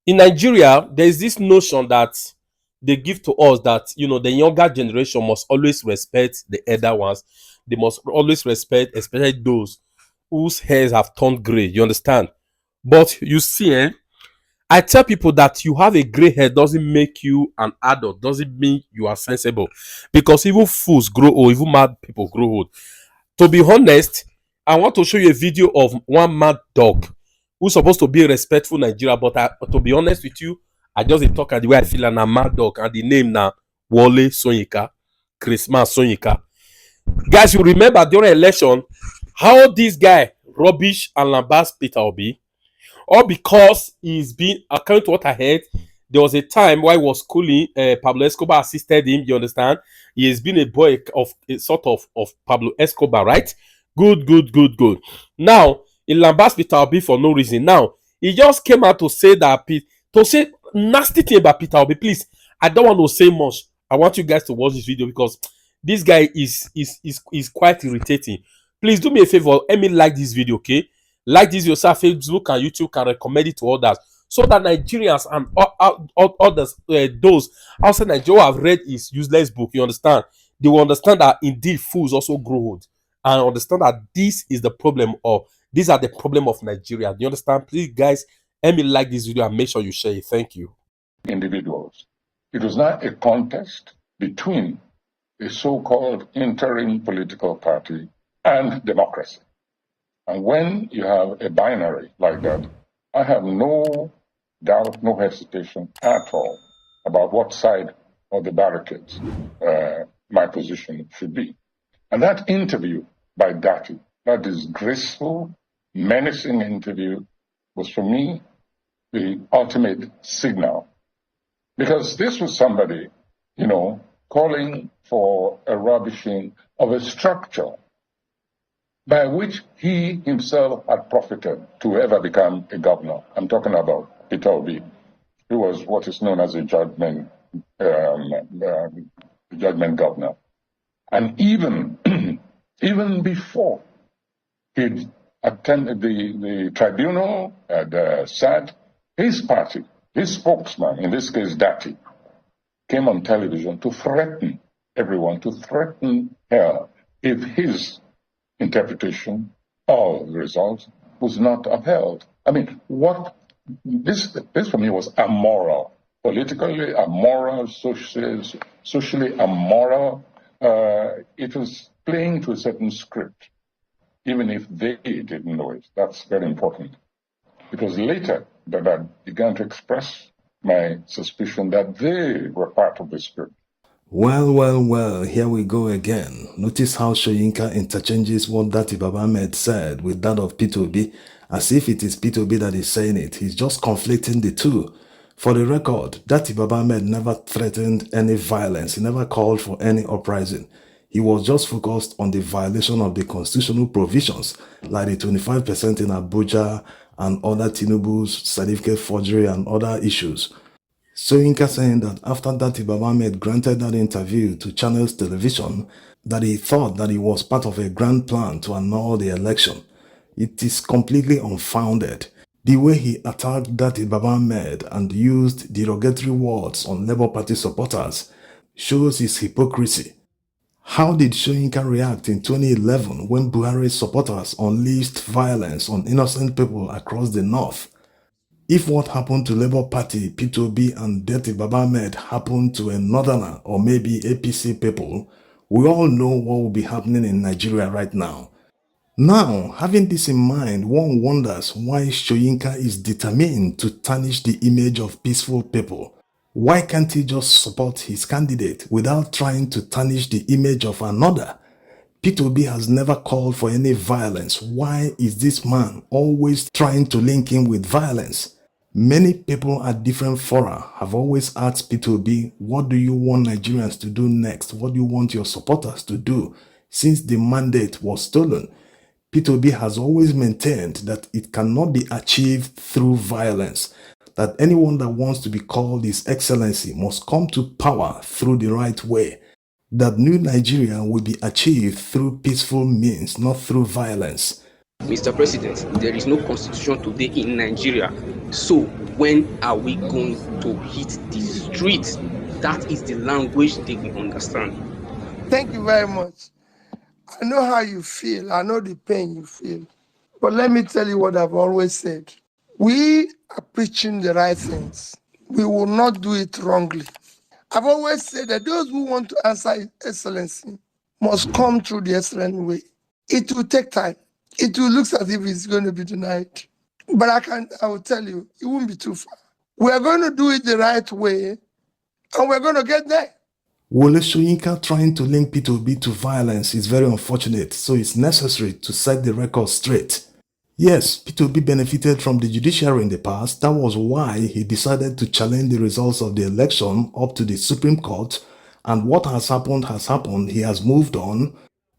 In Nigeria, there is this notion that they give to us that the younger generation must always respect the elder ones. They must always respect, especially those whose hairs have turned gray. You understand? But you see, I tell people that you have a gray hair doesn't make you an adult, doesn't mean you are sensible. Because even fools grow old, even mad people grow old. To be honest, I want to show you a video of one mad dog who's supposed to be a respectful Nigeria, but to be honest with you, I just dey talk at the way I feel and a mad dog, and the name now Wole Soyinka, Christmas Soyinka. Guys, you remember during election how this guy rubbish and lambast Peter Obi? All because he's been, according to what I heard, there was a time while he was schooling, Pablo Escobar assisted him. You understand? He has been a boy of a sort of Pablo Escobar, right? Good, good, good, good. Now, he lambast Peter Obi for no reason. Now, he just came out to say that, to say nasty thing about Peter Obi. Please, I don't want to say much. I want you guys to watch this video because this guy is quite irritating. Please do me a favor. Let me like this video, okay? Like this yourself, Facebook and YouTube can recommend it to others so that Nigerians and others, those outside Nigeria who have read his useless book, you understand? They will understand that indeed fools also grow old and understand that this is the problem, or these are the problem of Nigeria. Do you understand? Please, guys, let me like this video and make sure you share it. Thank you. Individuals. It was not a contest between a so-called interim political party and democracy. And when you have a binary like that, I have no doubt, no hesitation at all about what side of the barricades my position should be. And that interview by Dati, that disgraceful, menacing interview, was for me the ultimate signal. Because this was somebody, calling for a rubbishing of a structure by which he himself had profited to ever become a governor. I'm talking about Peter Obi, who was what is known as a judgment governor. And even, even before he'd attended the tribunal, had sat, his party, his spokesman, in this case Dati, came on television to threaten everyone, to threaten her if his interpretation of the results was not upheld. I mean, this for me was immoral, politically immoral, socially immoral. It was playing to a certain script, even if they didn't know it. That's very important. It was later that I began to express my suspicion that they were part of the script. Well, here we go again. Notice how Soyinka interchanges what Dati Baba Ahmed said with that of Peter Obi, as if it is Peter Obi that is saying it. He's just conflicting the two. For the record, Dati Baba Ahmed never threatened any violence. He never called for any uprising. He was just focused on the violation of the constitutional provisions, like the 25% in Abuja and other Tinubu's certificate forgery and other issues. Soyinka saying that after Dati Baba Ahmed granted that interview to Channels Television, that he thought that it was part of a grand plan to annul the election. It is completely unfounded. The way he attacked Dati Baba Ahmed and used derogatory words on Labour Party supporters shows his hypocrisy. How did Soyinka react in 2011 when Buhari's supporters unleashed violence on innocent people across the north? If what happened to Labour Party, Peter Obi and Dati Baba Ahmed happened to a northerner or maybe APC people, we all know what will be happening in Nigeria right now. Now, having this in mind, one wonders why Soyinka is determined to tarnish the image of peaceful people. Why can't he just support his candidate without trying to tarnish the image of another? Peter Obi has never called for any violence. Why is this man always trying to link him with violence? Many people at different fora have always asked Peter Obi, what do you want Nigerians to do next? What do you want your supporters to do? Since the mandate was stolen, Peter Obi has always maintained that it cannot be achieved through violence, that anyone that wants to be called His Excellency must come to power through the right way, that new Nigeria will be achieved through peaceful means, not through violence. Mr. President, there is no constitution today in Nigeria. So when are we going to hit the streets? That is the language they will understand. Thank you very much. I know how you feel. I know the pain you feel. But let me tell you what I've always said. We are preaching the right things. We will not do it wrongly. I've always said that those who want to answer His Excellency must come through the excellent way. It will take time. It will look as if it's going to be tonight. But I will tell you, it won't be too far. We are going to do it the right way, and we're going to get there. Wole Soyinka trying to link P2B to violence is very unfortunate, so it's necessary to set the record straight. Yes, P2B benefited from the judiciary in the past. That was why he decided to challenge the results of the election up to the Supreme Court. And what has happened has happened. He has moved on.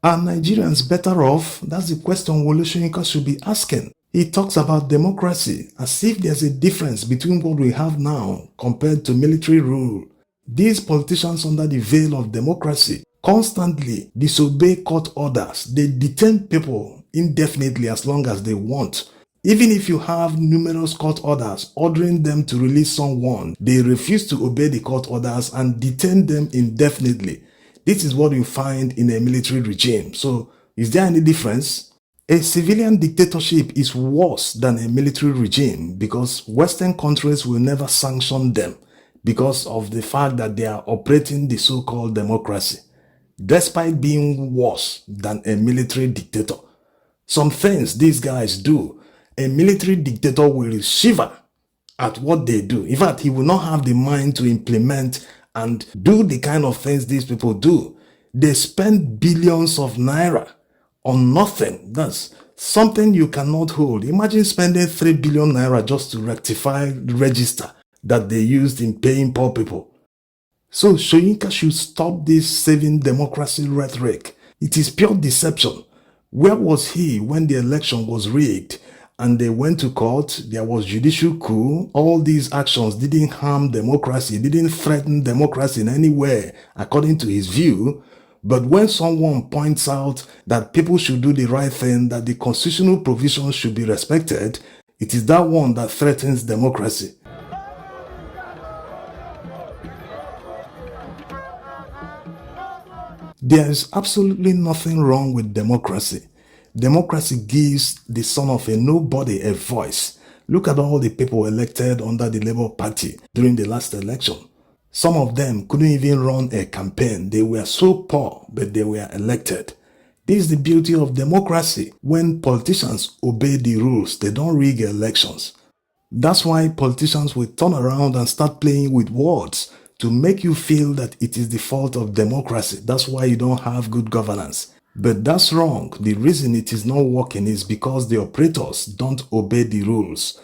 Are Nigerians better off? That's the question Wole Soyinka should be asking. He talks about democracy as if there's a difference between what we have now compared to military rule. These politicians under the veil of democracy constantly disobey court orders. They detain people indefinitely as long as they want. Even if you have numerous court orders ordering them to release someone, they refuse to obey the court orders and detain them indefinitely. This is what you find in a military regime. So, is there any difference? A civilian dictatorship is worse than a military regime because Western countries will never sanction them because of the fact that they are operating the so-called democracy, despite being worse than a military dictator. Some things these guys do, a military dictator will shiver at what they do. In fact, he will not have the mind to implement and do the kind of things these people do. They spend billions of naira on nothing. That's something you cannot hold. Imagine spending 3 billion naira just to rectify the register that they used in paying poor people. So Soyinka should stop this saving democracy rhetoric. It is pure deception. Where was he when the election was rigged and they went to court? There was judicial coup. All these actions didn't harm democracy, didn't threaten democracy in any way, according to his view. But when someone points out that people should do the right thing, that the constitutional provisions should be respected, it is that one that threatens democracy. There is absolutely nothing wrong with democracy. Democracy gives the son of a nobody a voice. Look at all the people elected under the Labour Party during the last election. Some of them couldn't even run a campaign. They were so poor, but they were elected. This is the beauty of democracy. When politicians obey the rules, they don't rig elections. That's why politicians will turn around and start playing with words to make you feel that it is the fault of democracy. That's why you don't have good governance. But that's wrong. The reason it is not working is because the operators don't obey the rules,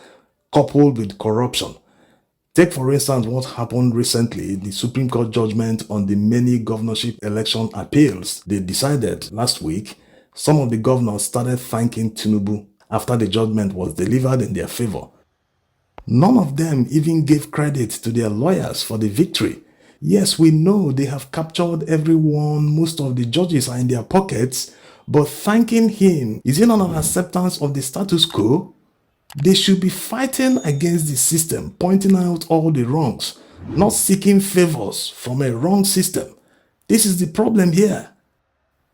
coupled with corruption. Take for instance what happened recently, the Supreme Court judgment on the many governorship election appeals. They decided last week, some of the governors started thanking Tinubu after the judgment was delivered in their favor. None of them even gave credit to their lawyers for the victory. Yes, we know they have captured everyone, most of the judges are in their pockets, but thanking him, is it not an acceptance of the status quo? They should be fighting against the system, pointing out all the wrongs, not seeking favors from a wrong system. This is the problem here.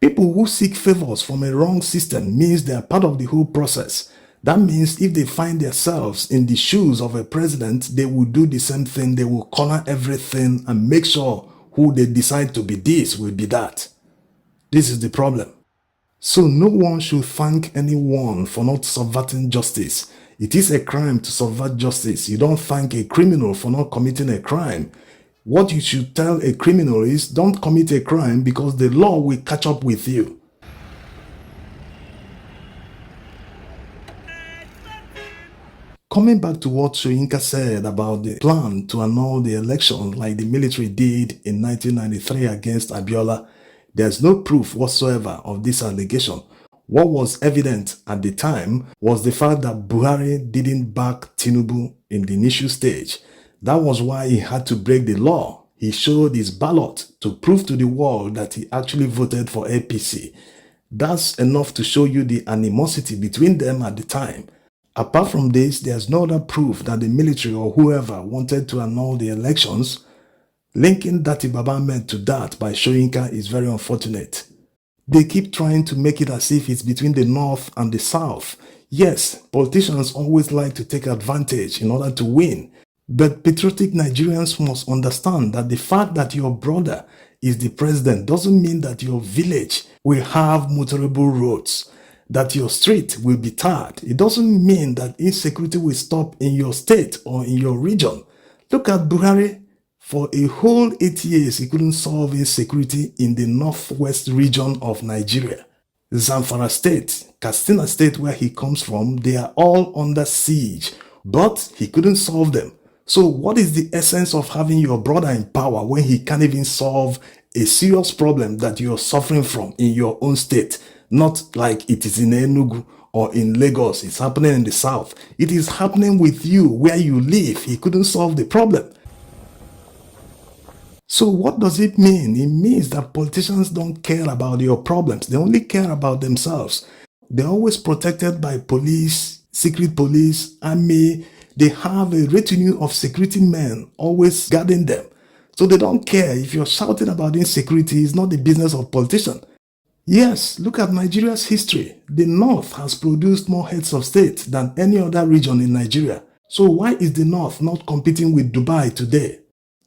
People who seek favors from a wrong system means they are part of the whole process. That means if they find themselves in the shoes of a president, they will do the same thing. They will corner everything and make sure who they decide to be this will be that. This is the problem. So no one should thank anyone for not subverting justice. It is a crime to subvert justice. You don't thank a criminal for not committing a crime. What you should tell a criminal is don't commit a crime because the law will catch up with you. Coming back to what Soyinka said about the plan to annul the election like the military did in 1993 against Abiola, there's no proof whatsoever of this allegation. What was evident at the time was the fact that Buhari didn't back Tinubu in the initial stage. That was why he had to break the law. He showed his ballot to prove to the world that he actually voted for APC. That's enough to show you the animosity between them at the time. Apart from this, there's no other proof that the military or whoever wanted to annul the elections. Linking Dati Baba Ahmed to that by Soyinka is very unfortunate. They keep trying to make it as if it's between the North and the South. Yes, politicians always like to take advantage in order to win. But patriotic Nigerians must understand that the fact that your brother is the president doesn't mean that your village will have motorable roads, that your street will be tarred. It doesn't mean that insecurity will stop in your state or in your region. Look at Buhari. For a whole 8 years, he couldn't solve insecurity in the northwest region of Nigeria. Zamfara State, Katsina State, where he comes from, they are all under siege, but he couldn't solve them. So what is the essence of having your brother in power when he can't even solve a serious problem that you're suffering from in your own state? Not like it is in Enugu or in Lagos, it's happening in the south. It is happening with you where you live. He couldn't solve the problem. So what does it mean? It means that politicians don't care about your problems. They only care about themselves. They're always protected by police, secret police, army. They have a retinue of security men always guarding them. So they don't care if you're shouting about insecurity. It's not the business of politicians. Yes, look at Nigeria's history. The North has produced more heads of state than any other region in Nigeria. So why is the North not competing with Dubai today?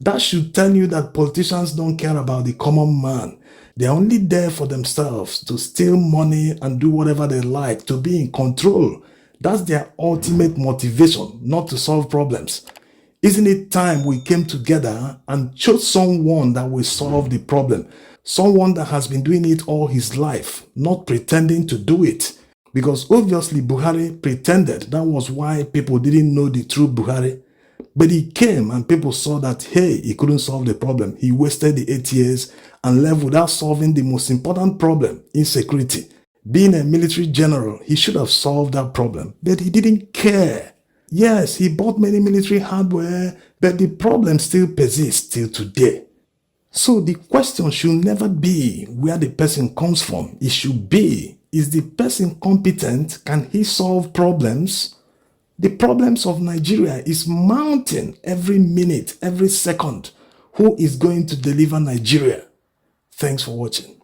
That should tell you that politicians don't care about the common man. They're only there for themselves, to steal money and do whatever they like, to be in control. That's their ultimate motivation, not to solve problems. Isn't it time we came together and chose someone that will solve the problem? Someone that has been doing it all his life, not pretending to do it. Because obviously Buhari pretended. That was why people didn't know the true Buhari. But he came and people saw that, hey, he couldn't solve the problem. He wasted the 8 years and left without solving the most important problem, insecurity. Being a military general, he should have solved that problem, but he didn't care. Yes, he bought many military hardware, but the problem still persists till today. So the question should never be where the person comes from. It should be, is the person competent? Can he solve problems? The problems of Nigeria is mounting every minute, every second. Who is going to deliver Nigeria? Thanks for watching.